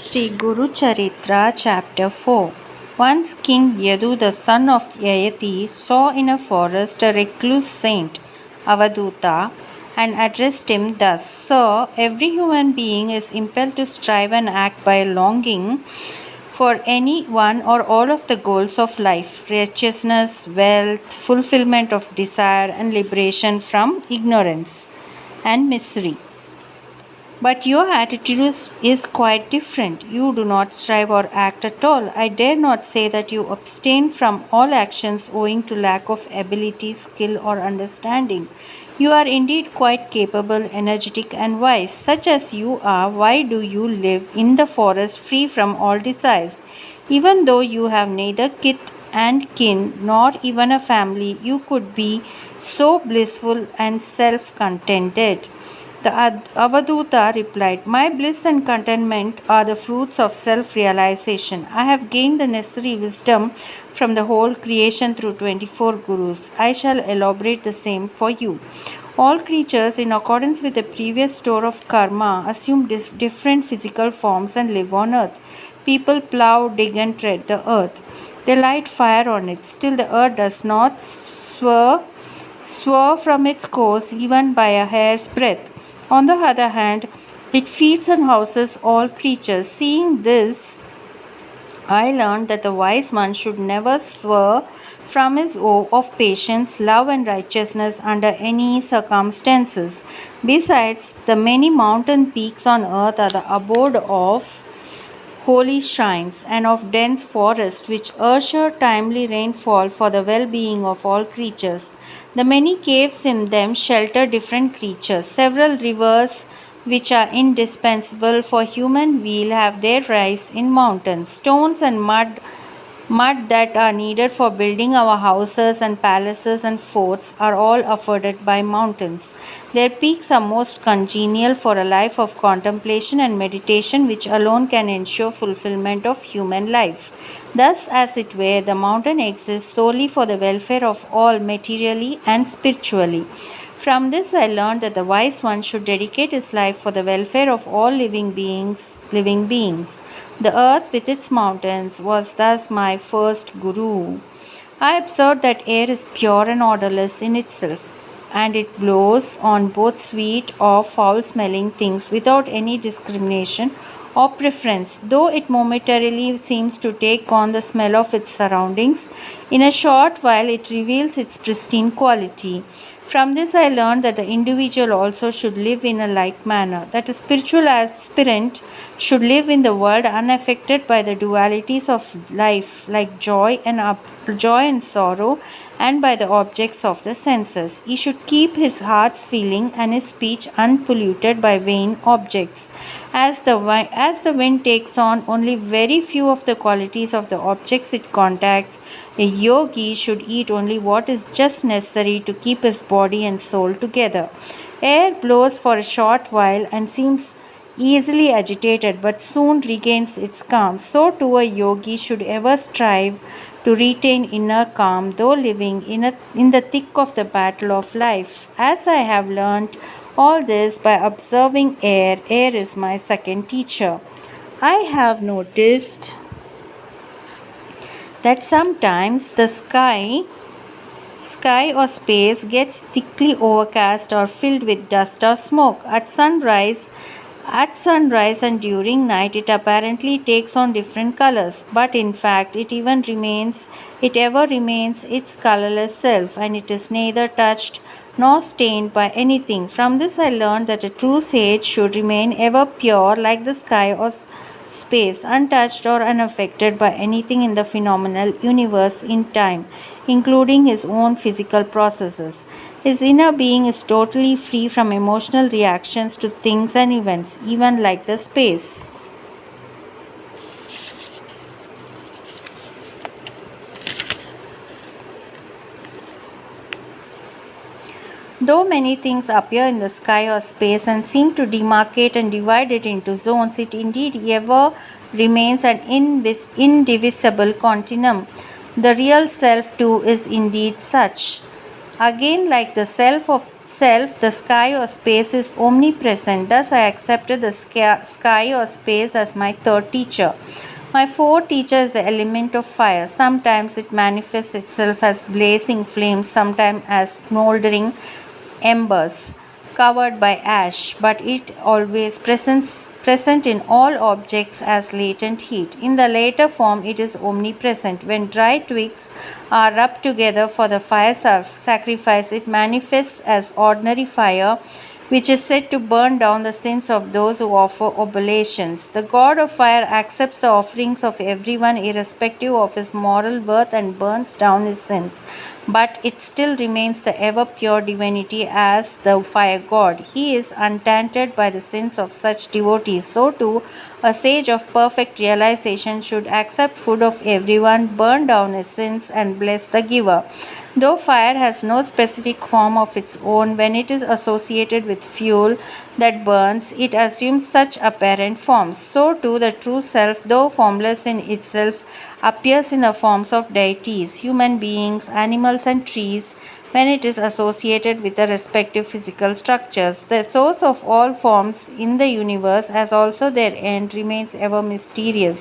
Sree Gurucharitra Chapter 4. Once King Yadu, the son of Yayati, saw in a forest a recluse saint, Avaduta, and addressed him thus: Sir, every human being is impelled to strive and act by longing for any one or all of the goals of life: righteousness, wealth, fulfillment of desire, and liberation from ignorance and misery. But your attitude is quite different. You do not strive or act at all. I dare not say that you abstain from all actions owing to lack of ability, skill, or understanding. You are indeed quite capable, energetic, and wise. Such as you are, why do you live in the forest free from all desires? Even though you have neither kith and kin nor even a family, you could be so blissful and self-contented. The Avaduta replied, My bliss and contentment are the fruits of self-realization. I have gained the necessary wisdom from the whole creation through 24 gurus. I shall elaborate the same for you. All creatures, in accordance with the previous store of karma, assume different physical forms and live on earth. People plow, dig, and tread the earth. They light fire on it. Still, the earth does not swerve from its course even by a hair's breadth. On the other hand, it feeds and houses all creatures. Seeing this, I learned that the wise one should never swerve from his vow of patience, love, and righteousness under any circumstances. Besides, the many mountain peaks on earth are the abode of holy shrines and of dense forests which usher timely rainfall for the well-being of all creatures. The many caves in them shelter different creatures. Several rivers which are indispensable for human weal have their rise in mountains. Stones and mud that are needed for building our houses and palaces and forts are all afforded by mountains. Their peaks are most congenial for a life of contemplation and meditation, which alone can ensure fulfillment of human life. Thus, as it were, the mountain exists solely for the welfare of all, materially and spiritually. From this I learned that the wise one should dedicate his life for the welfare of all living beings. The earth with its mountains was thus my first guru. I observed that air is pure and odorless in itself, and it blows on both sweet or foul-smelling things without any discrimination or preference. Though it momentarily seems to take on the smell of its surroundings, in a short while it reveals its pristine quality. From this I learned that the individual also should live in a like manner, that a spiritual aspirant should live in the world unaffected by the dualities of life, like joy and sorrow, and by the objects of the senses. He should keep his heart's feeling and his speech unpolluted by vain objects. As the wind takes on only very few of the qualities of the objects it contacts, a yogi should eat only what is just necessary to keep his body and soul together. Air blows for a short while and seems easily agitated, but soon regains its calm. So too a yogi should ever strive to retain inner calm, though living in the thick of the battle of life. As I have learnt all this by observing air, air is my second teacher. I have noticed that sometimes the sky or space gets thickly overcast or filled with dust or smoke. At sunrise and during night it apparently takes on different colors, but in fact it ever remains its colorless self, and it is neither touched nor stained by anything. From this I learned that a true sage should remain ever pure like the sky or space, untouched or unaffected by anything in the phenomenal universe in time, including his own physical processes. His inner being is totally free from emotional reactions to things and events, even like the space. Though many things appear in the sky or space and seem to demarcate and divide it into zones, it indeed ever remains an indivisible continuum. The real self too is indeed such. Again, like the self, the sky or space, is omnipresent. Thus, I accepted the sky or space as my third teacher. My fourth teacher is the element of fire. Sometimes it manifests itself as blazing flames, sometimes as smoldering embers covered by ash, but it always present in all objects as latent heat. In the latter form, it is omnipresent. When dry twigs are rubbed together for the fire sacrifice, it manifests as ordinary fire, which is said to burn down the sins of those who offer oblations. The god of fire accepts the offerings of everyone irrespective of his moral worth and burns down his sins. But it still remains the ever pure divinity as the fire god. He is untainted by the sins of such devotees. So too, a sage of perfect realization should accept food of everyone, burn down his sins, and bless the giver. Though fire has no specific form of its own, when it is associated with fuel that burns, it assumes such apparent forms. So too, the true self, though formless in itself, appears in the forms of deities, human beings, animals, and trees when it is associated with the respective physical structures. The source of all forms in the universe, as also their end, remains ever mysterious.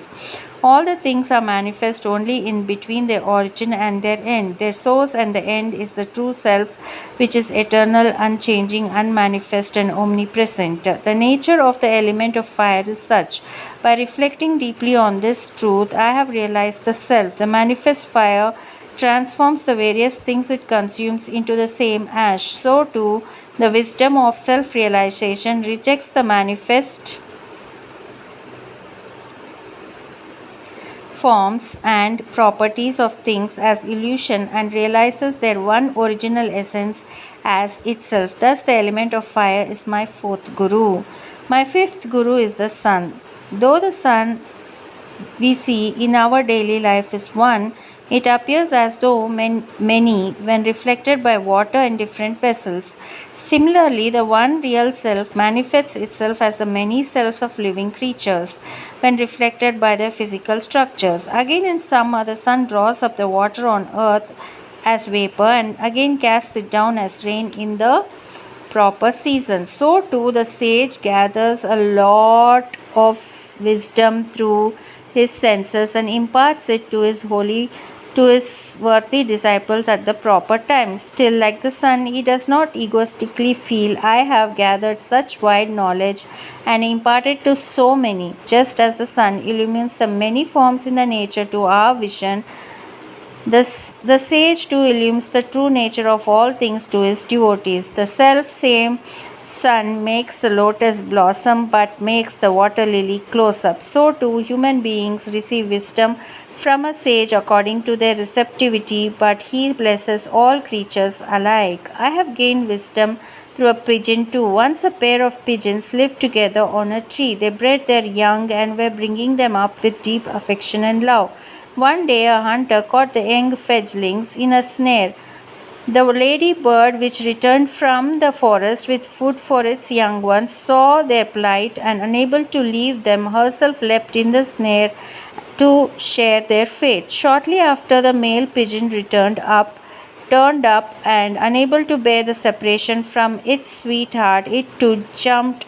All the things are manifest only in between their origin and their end. Their source and the end is the true self, which is eternal, unchanging, unmanifest, and omnipresent. The nature of the element of fire is such. By reflecting deeply on this truth, I have realized the self. The manifest fire transforms the various things it consumes into the same ash. So too, the wisdom of self-realization rejects the manifest forms and properties of things as illusion and realizes their one original essence as itself. Thus, the element of fire is my fourth guru. My fifth guru is the sun. Though the sun we see in our daily life is one, it appears as though many when reflected by water in different vessels. Similarly, the one real self manifests itself as the many selves of living creatures when reflected by their physical structures. Again, in summer, the sun draws up the water on earth as vapor and again casts it down as rain in the proper season. So too, the sage gathers a lot of wisdom through his senses and imparts it to his worthy disciples at the proper time. Still, like the sun, he does not egoistically feel, I have gathered such wide knowledge and imparted to so many. Just as the sun illumines the many forms in the nature to our vision, the sage too illumines the true nature of all things to his devotees. The self-same sun makes the lotus blossom but makes the water lily close up. So too, human beings receive wisdom from a sage according to their receptivity, but he blesses all creatures alike. I have gained wisdom through a pigeon too. Once a pair of pigeons lived together on a tree. They bred their young and were bringing them up with deep affection and love. One day a hunter caught the young fledglings in a snare. The lady bird, which returned from the forest with food for its young ones, saw their plight and, unable to leave them, herself leapt in the snare to share their fate. Shortly after, the male pigeon turned up, and unable to bear the separation from its sweetheart, it too jumped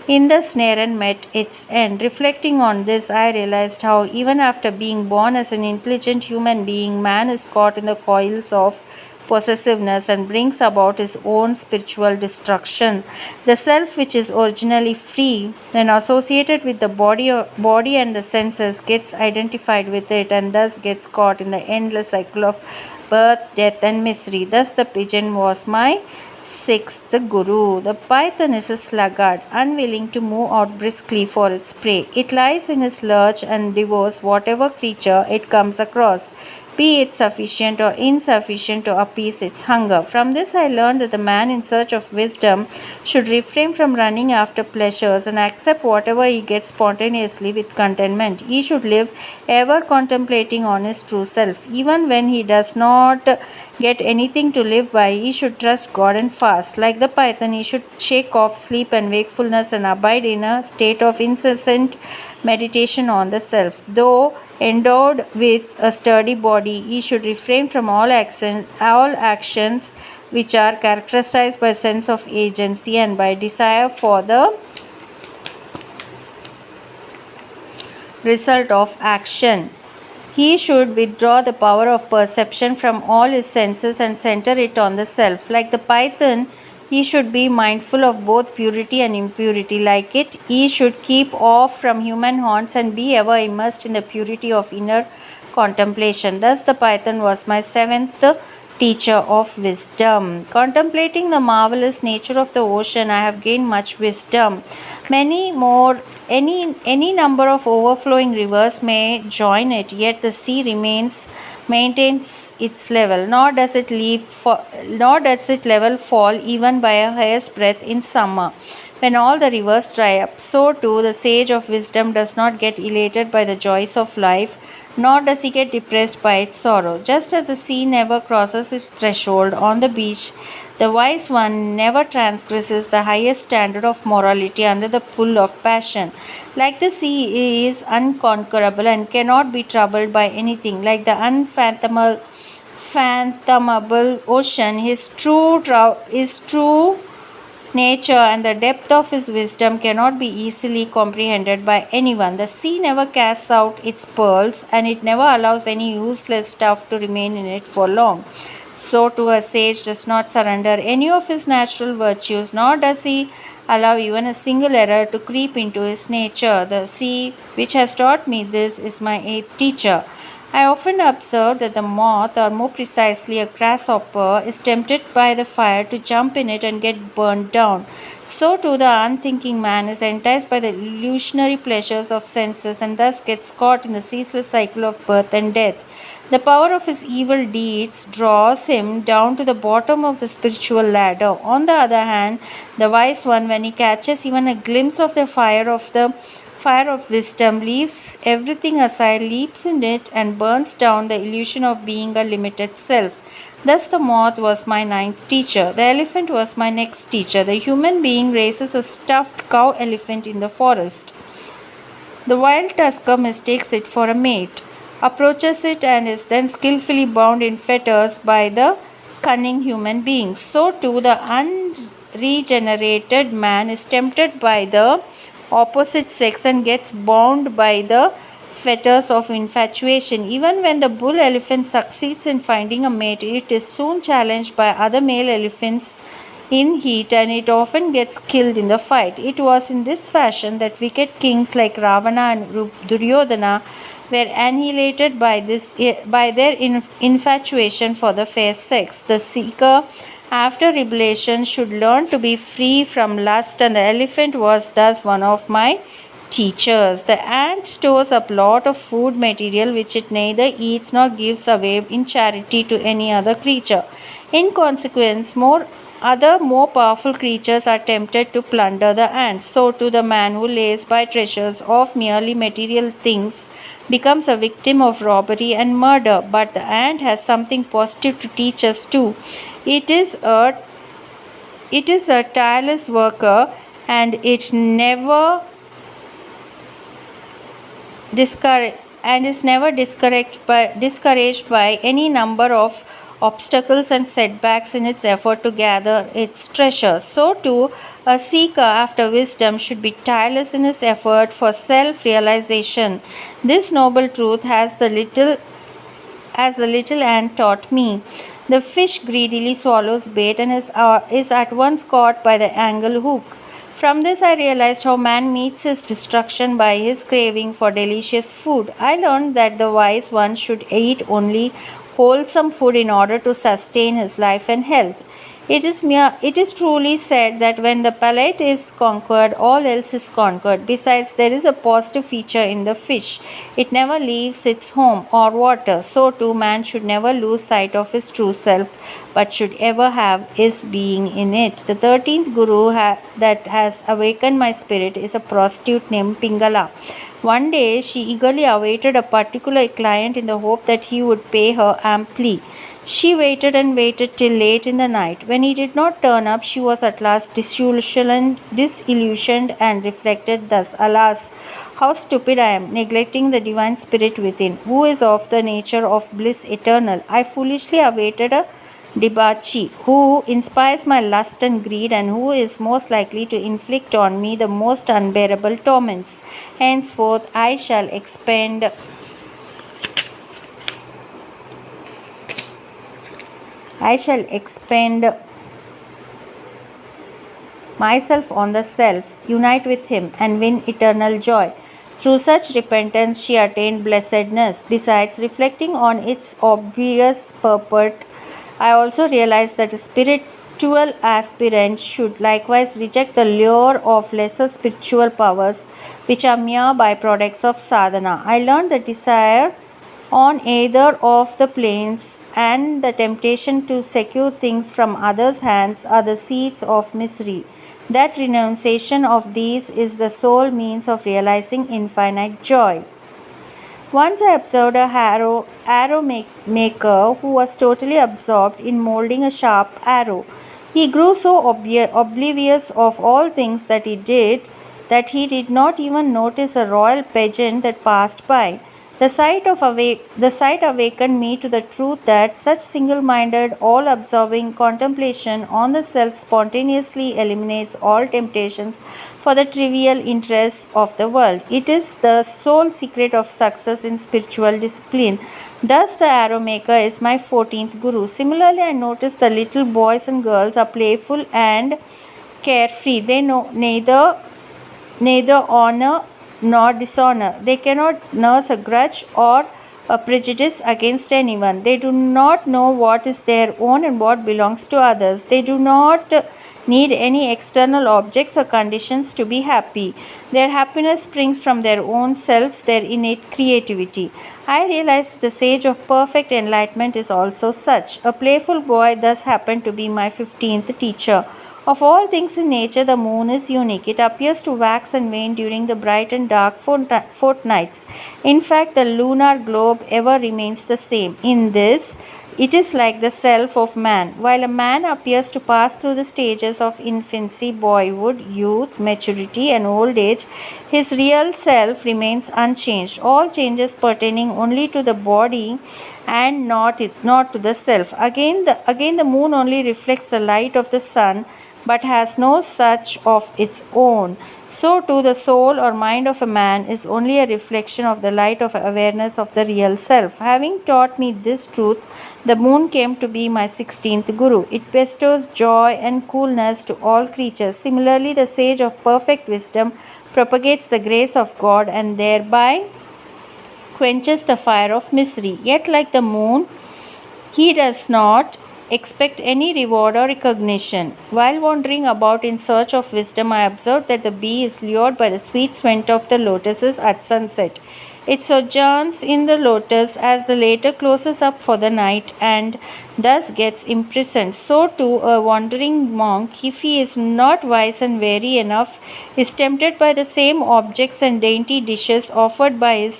in the snare and met its end. Reflecting on this, I realized how, even after being born as an intelligent human being, man is caught in the coils of possessiveness and brings about his own spiritual destruction. The self, which is originally free, when associated with the body and the senses, gets identified with it and thus gets caught in the endless cycle of birth, death, and misery. Thus, the pigeon was my sixth guru. The python is a sluggard, unwilling to move out briskly for its prey. It lies in its lurch and devours whatever creature it comes across, be it sufficient or insufficient to appease its hunger. From this, I learned that the man in search of wisdom should refrain from running after pleasures and accept whatever he gets spontaneously with contentment. He should live ever contemplating on his true self. Even when he does not get anything to live by, he should trust God and fast. Like the python, he should shake off sleep and wakefulness and abide in a state of incessant meditation on the self. Though Endowed with a sturdy body, he should refrain from all actions which are characterized by sense of agency and by desire for the result of action. He should withdraw the power of perception from all his senses and center it on the self. Like the python, he should be mindful of both purity and impurity. Like it, he should keep off from human haunts and be ever immersed in the purity of inner contemplation. Thus, the python was my seventh teacher of wisdom. Contemplating the marvelous nature of the ocean, I have gained much wisdom. Any number of overflowing rivers may join it, yet the sea maintains its level, nor does it level fall even by a hair's breadth in summer, when all the rivers dry up. So too the sage of wisdom does not get elated by the joys of life, nor does he get depressed by its sorrow. Just as the sea never crosses its threshold on the beach, the wise one never transgresses the highest standard of morality under the pull of passion. Like the sea, he is unconquerable and cannot be troubled by anything. Like the unfathomable ocean, his true nature and the depth of his wisdom cannot be easily comprehended by anyone. The sea never casts out its pearls, and it never allows any useless stuff to remain in it for long. So too a sage does not surrender any of his natural virtues, nor does he allow even a single error to creep into his nature. The sea, which has taught me this, is my eighth teacher. I often observe that the moth, or more precisely a grasshopper, is tempted by the fire to jump in it and get burned down. So too the unthinking man is enticed by the illusionary pleasures of senses and thus gets caught in the ceaseless cycle of birth and death. The power of his evil deeds draws him down to the bottom of the spiritual ladder. On the other hand, the wise one, when he catches even a glimpse of the fire of wisdom, leaves everything aside, leaps in it, and burns down the illusion of being a limited self. Thus, the moth was my ninth teacher. The elephant was my next teacher. The human being raises a stuffed cow elephant in the forest. The wild tusker mistakes it for a mate, approaches it, and is then skillfully bound in fetters by the cunning human being. So too the unregenerated man is tempted by the opposite sex and gets bound by the fetters of infatuation. Even when the bull elephant succeeds in finding a mate, it is soon challenged by other male elephants in heat, and it often gets killed in the fight. It was in this fashion that wicked kings like Ravana and Duryodhana were annihilated by their infatuation for the fair sex. The seeker after revelation should learn to be free from lust, and the elephant was thus one of my teachers. The ant stores up lot of food material which it neither eats nor gives away in charity to any other creature. In consequence, more powerful creatures are tempted to plunder the ant. So too the man who lays by treasures of merely material things becomes a victim of robbery and murder. But the ant has something positive to teach us too. It is a tireless worker, and it never is never discouraged by any number of obstacles and setbacks in its effort to gather its treasure. So too a seeker after wisdom should be tireless in his effort for self-realization. This noble truth has the little ant taught me. The fish greedily swallows bait and is at once caught by the angle hook. From this I realized how man meets his destruction by his craving for delicious food. I learned that the wise one should eat only wholesome food in order to sustain his life and health. It is truly said that when the palate is conquered, all else is conquered. Besides, there is a positive feature in the fish. It never leaves its home or water. So too man should never lose sight of his true self, but should ever have his being in it. The 13th Guru that has awakened my spirit is a prostitute named Pingala. One day, she eagerly awaited a particular client in the hope that he would pay her amply. She waited and waited till late in the night. When he did not turn up, she was at last disillusioned and reflected thus, "Alas, how stupid I am, neglecting the divine spirit within, who is of the nature of bliss eternal. I foolishly awaited a debauchee, who inspires my lust and greed, and who is most likely to inflict on me the most unbearable torments. Henceforth I shall expend myself on the self, unite with him, and win eternal joy." Through such repentance she attained blessedness. Besides, reflecting on its obvious purport, I also realized that a spiritual aspirant should likewise reject the lure of lesser spiritual powers, which are mere byproducts of sadhana. I learned that desire on either of the planes and the temptation to secure things from others' hands are the seeds of misery. That renunciation of these is the sole means of realizing infinite joy. Once I observed a arrow maker who was totally absorbed in molding a sharp arrow. He grew so oblivious of all things that he did not even notice a royal pageant that passed by. The sight awakened me to the truth that such single-minded, all-absorbing contemplation on the self spontaneously eliminates all temptations for the trivial interests of the world. It is the sole secret of success in spiritual discipline. Thus, the arrow maker is my 14th guru. Similarly, I notice the little boys and girls are playful and carefree. They know neither honor nor dishonor. They cannot nurse a grudge or a prejudice against anyone. They do not know what is their own and what belongs to others. They do not need any external objects or conditions to be happy. Their happiness springs from their own selves, their innate creativity. I realize the sage of perfect enlightenment is also such. A playful boy thus happened to be my 15th teacher. Of all things in nature, the moon is unique. It appears to wax and wane during the bright and dark fortnights. In fact, the lunar globe ever remains the same. In this, it is like the self of man. While a man appears to pass through the stages of infancy, boyhood, youth, maturity, and old age, his real self remains unchanged. All changes pertaining only to the body and not to the self. Again, the moon only reflects the light of the sun, but has no such of its own. So too the soul or mind of a man is only a reflection of the light of awareness of the real self. Having taught me this truth, the moon came to be my 16th guru. It bestows joy and coolness to all creatures. Similarly, the sage of perfect wisdom propagates the grace of God and thereby quenches the fire of misery. Yet, like the moon, he does not expect any reward or recognition. While wandering about in search of wisdom, I observed that the bee is lured by the sweet scent of the lotuses at sunset. It sojourns in the lotus as the later closes up for the night and thus gets imprisoned. So too a wandering monk, if he is not wise and wary enough, is tempted by the same objects and dainty dishes offered by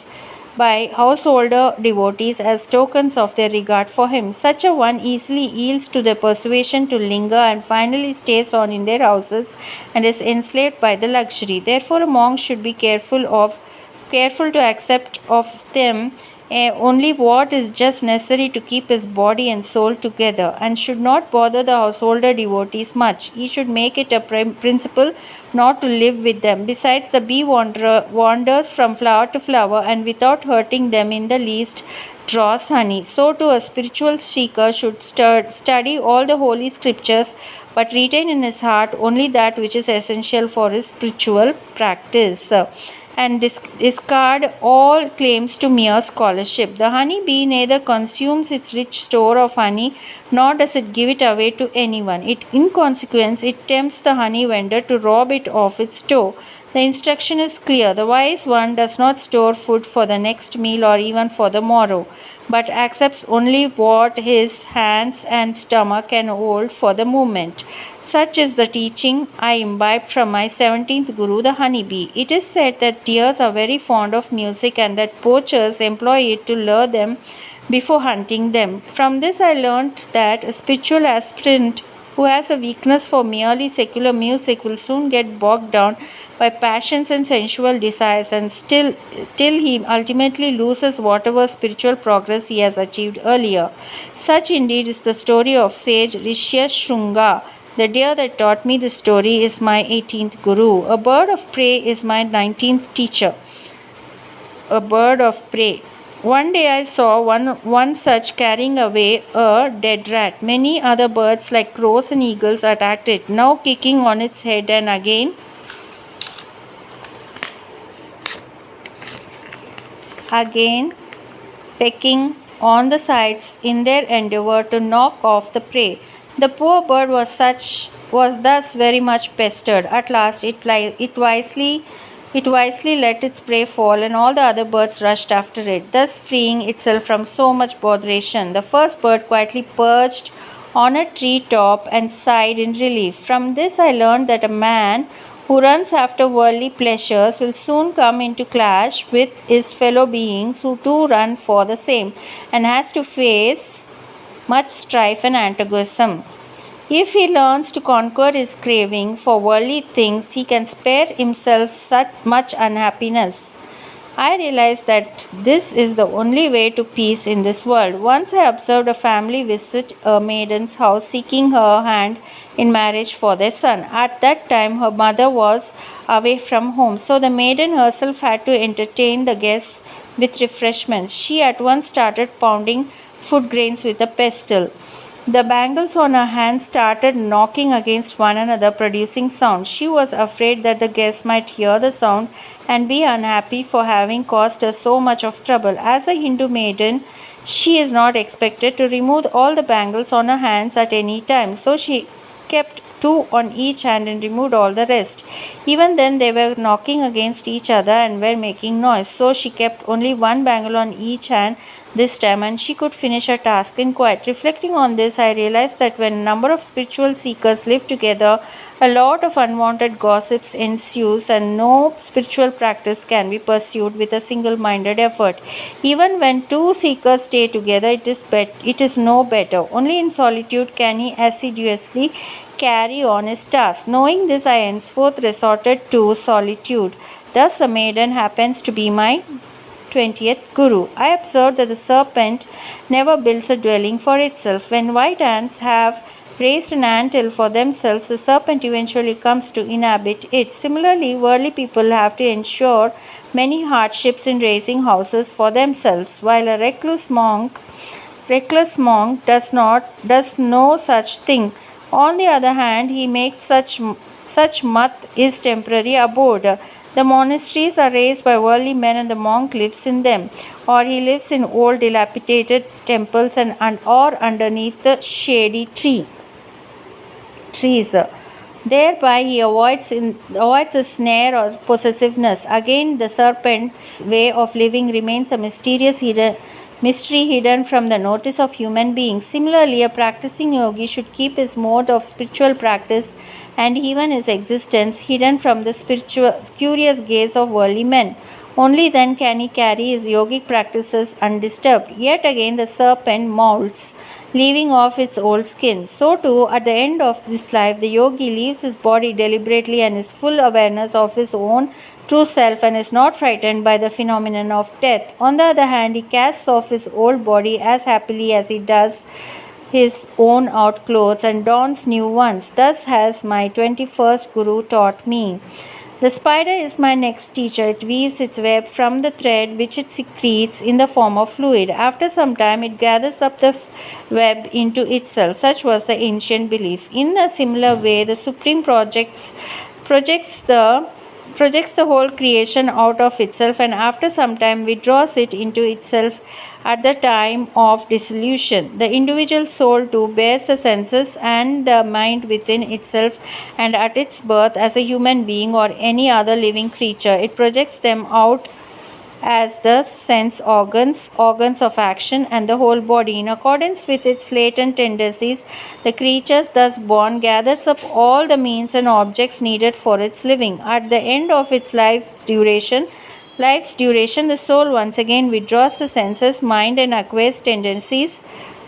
householder devotees as tokens of their regard for him. Such a one easily yields to the persuasion to linger and finally stays on in their houses and is enslaved by the luxury. Therefore, a monk should be careful to accept of them only what is just necessary to keep his body and soul together, and should not bother the householder devotees much. He should make it a principle not to live with them. Besides, the bee wanders from flower to flower and without hurting them in the least draws honey. So too a spiritual seeker should study all the holy scriptures but retain in his heart only that which is essential for his spiritual practice, and discard all claims to mere scholarship. The honey bee neither consumes its rich store of honey nor does it give it away to anyone. In consequence, it tempts the honey vendor to rob it of its store. The instruction is clear. The wise one does not store food for the next meal or even for the morrow, but accepts only what his hands and stomach can hold for the moment. Such is the teaching I imbibed from my 17th Guru, the honeybee. It is said that deers are very fond of music and that poachers employ it to lure them before hunting them. From this, I learnt that a spiritual aspirant who has a weakness for merely secular music will soon get bogged down by passions and sensual desires and till he ultimately loses whatever spiritual progress he has achieved earlier. Such indeed is the story of sage Rishyashunga. The deer that taught me this story is my 18th Guru. A bird of prey is my 19th teacher. A bird of prey. One day I saw one such carrying away a dead rat. Many other birds like crows and eagles attacked it, now kicking on its head and again pecking on the sides in their endeavor to knock off the prey. The poor bird was thus very much pestered. At last it wisely let its prey fall, and all the other birds rushed after it, thus freeing itself from so much botheration. The first bird quietly perched on a tree top and sighed in relief. From this I learned that a man who runs after worldly pleasures will soon come into clash with his fellow beings who too run for the same, and has to face much strife and antagonism. If he learns to conquer his craving for worldly things, he can spare himself such much unhappiness. I realized that this is the only way to peace in this world. Once I observed a family visit a maiden's house seeking her hand in marriage for their son. At that time, her mother was away from home, so the maiden herself had to entertain the guests with refreshments. She at once started pounding food grains with a pestle. The bangles on her hands started knocking against one another, producing sound. She was afraid that the guests might hear the sound and be unhappy for having caused her so much of trouble. As a Hindu maiden, she is not expected to remove all the bangles on her hands at any time, so she kept two on each hand and removed all the rest. Even then, they were knocking against each other and were making noise, so she kept only one bangle on each hand this time, and she could finish her task in quiet. Reflecting on this, I realized that when a number of spiritual seekers live together, a lot of unwanted gossips ensues, and no spiritual practice can be pursued with a single-minded effort. Even when two seekers stay together, it is no better. Only in solitude can he assiduously carry on his task. Knowing this, I henceforth resorted to solitude. Thus, a maiden happens to be my 20th Guru. I observed that the serpent never builds a dwelling for itself. When white ants have raised an anthill for themselves, the serpent eventually comes to inhabit it. Similarly, worldly people have to endure many hardships in raising houses for themselves, while a reckless monk does no such thing. On the other hand, he makes such mat his temporary abode. The monasteries are raised by worldly men and the monk lives in them, or he lives in old dilapidated temples or underneath the shady trees. Thereby he avoids a snare or possessiveness. Again, the serpent's way of living remains a mystery hidden from the notice of human beings. Similarly, a practicing yogi should keep his mode of spiritual practice and even his existence hidden from the curious gaze of worldly men. Only then can he carry his yogic practices undisturbed. Yet again the serpent molts, leaving off its old skin. So too, at the end of this life, the yogi leaves his body deliberately and is full awareness of his own true self and is not frightened by the phenomenon of death. On the other hand, he casts off his old body as happily as he does his own out clothes and dons new ones. Thus has my 21st Guru taught me. The spider is my next teacher. It weaves its web from the thread which it secretes in the form of fluid. After some time, it gathers up the web into itself. Such was the ancient belief. In a similar way, the Supreme projects the whole creation out of itself and after some time withdraws it into itself at the time of dissolution. The individual soul too bears the senses and the mind within itself, and at its birth as a human being or any other living creature, it projects them out as the sense organs, organs of action, and the whole body. In accordance with its latent tendencies, the creature thus born gathers up all the means and objects needed for its living. At the end of its life's duration, the soul once again withdraws the senses, mind, and acquires tendencies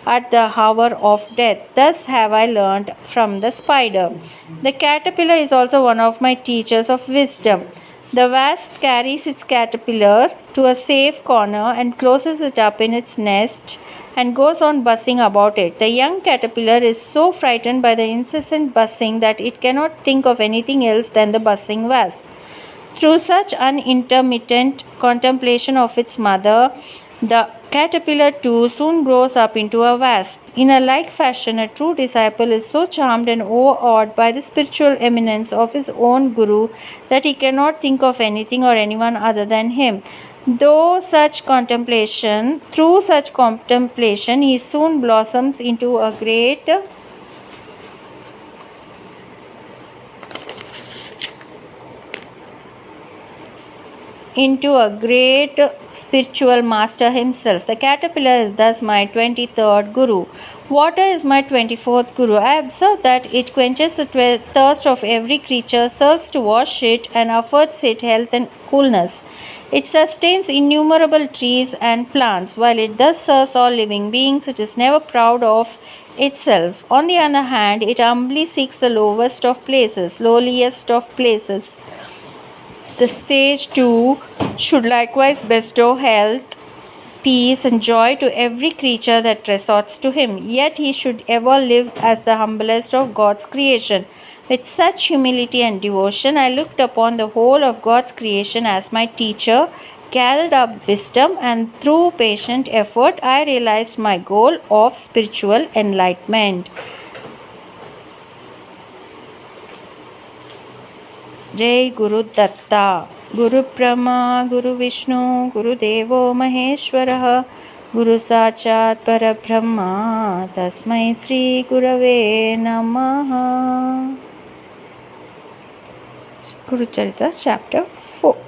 at the hour of death. Thus have I learned from the spider. The caterpillar is also one of my teachers of wisdom. The wasp carries its caterpillar to a safe corner and closes it up in its nest and goes on buzzing about it. The young caterpillar is so frightened by the incessant buzzing that it cannot think of anything else than the buzzing wasp. Through such unintermittent contemplation of its mother, the caterpillar too soon grows up into a wasp. In a like fashion, a true disciple is so charmed and overawed by the spiritual eminence of his own guru that he cannot think of anything or anyone other than him. Through such contemplation, he soon blossoms into a great spiritual master himself. The caterpillar is thus my 23rd guru. Water is my 24th guru. I observe that it quenches the thirst of every creature, serves to wash it, and affords it health and coolness. It sustains innumerable trees and plants. While it thus serves all living beings, it is never proud of itself. On the other hand, it humbly seeks the lowliest of places. The sage too should likewise bestow health, peace, and joy to every creature that resorts to him. Yet he should ever live as the humblest of God's creation. With such humility and devotion, I looked upon the whole of God's creation as my teacher, gathered up wisdom, and through patient effort, I realized my goal of spiritual enlightenment. जय गुरु दत्ता. गुरु ब्रह्मा गुरु विष्णु गुरुदेवो महेश्वरः. गुरु साक्षात् परब्रह्मा तस्मै श्री गुरवे नमः. Gurucharitra chapter 4.